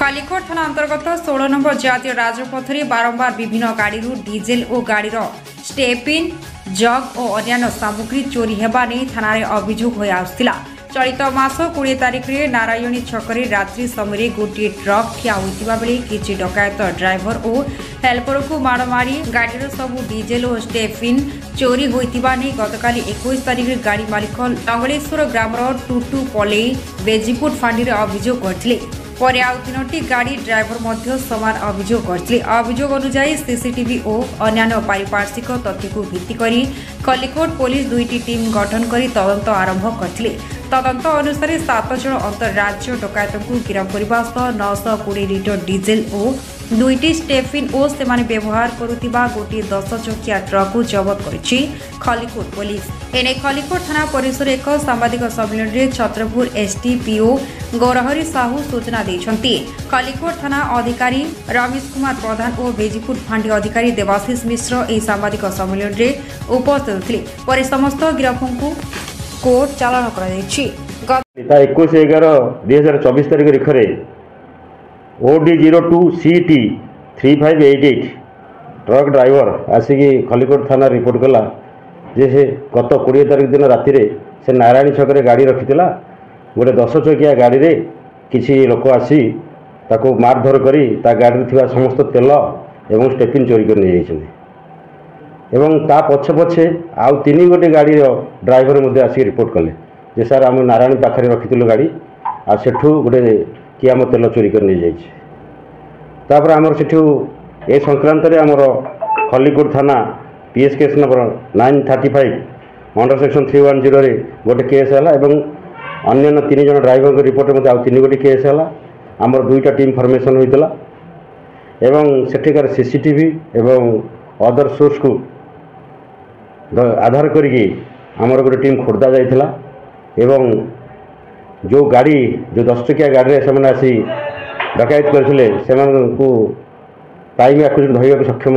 खलिकोट थाना अंतर्गत 16 नंबर जातीय राजपथरे बारंबार विभिन्न गाड़ी डीजेल और गाड़ीर स्टेपिन जग और अन्य सामग्री चोरी हेबा नहीं थाना अभियोग हो आसुला। चलित मास 20 तारिख में नारायणी छकरे रात्रि समय गोटे ट्रक ठिया होता बेले किसी डकायत ड्राइवर और हेल्पर को माड़ मारी गाड़ीर सबू डीजेल और स्टेपिन चोरी होता नहीं गतकाली 21 तारिख में गाड़ी मालिक लंगलेश्वर ग्रामर टुटू पले बेजीपुट फांडी अभियोग करते पर आउ 3टी गाड़ी ड्राइवर मध्य समान अभियोग करते। अभियोग अनुसार सीसीटीवी और अन्य पारिपार्श्विक तथ्य को भित्ति करी खलिकोट पुलिस 2टी टीम गठन कर तदंत आरंभ करते। तदंत अनुसार 7 जन अंतरराज्य डकायत को गिरफ्त करने सह 920 लिटर डीजेल और 2टी स्टेफिन और से व्यवहार करुवा गोटे 10 चकिया ट्रक को जबत करिछि खलिकोट पुलिस। एने खलिकोट थाना परिसर एक सांबादिक सम्मेलन में छत्रपुर एसडीपीओ गौरहरी साहू सूचना देछंती। खलिकोट थाना अधिकारी रमेश कुमार प्रधान और बेजीपुर फांडी अधिकारी देवाशीष मिश्र ए सांबादिक सम्मेलन में उपस्थित थे। पर समस्त गिरफ्तों को कोर्ट चालान कर 21/11/2024 तारिख रेखरे OD02CT 3588 ट्रक ड्राइवर आसिकी खलिकोट थाना रिपोर्ट कला जे से गत 20 तारिख दिन राति से नारायणी छकरे गाड़ी रखिला गोटे 10 चकिया गाड़ी रे किसी लोक आसी ताको मारधर करी ता गाड़ी थिबा समस्त तेल एवं स्टेपिन चोरी कर नहीं जाइछन्ते एवं ता पछे पछे आउ 3 गोटे गाड़ी ड्राइवर मध्ये आसी रिपोर्ट कले जे सर आम नारायणी पाखरे रखिथिलु गाड़ी आ सेठू गोटे कि आम तेल चोरी कर नहीं जाइए। तापर आमर सेठू ए संक्रांत रे आमर खलिकोट थाना PS case number 935 under section 310 रे गोटे केस है एवं अन्य 3 जन ड्राइवर को रिपोर्ट में आउ 3 गोटे केस है आमर 2टा टीम फॉर्मेशन होता एवं सेठिकार सीसीटीवी एवं अदर सोर्स को आधार करिकी आमर गोटे टीम खोर्धा जाइथिला एवं जो गाड़ी जो 10 चकिया गाड़ी से आसी डकायत करते टाइम आकुरी धरने सक्षम।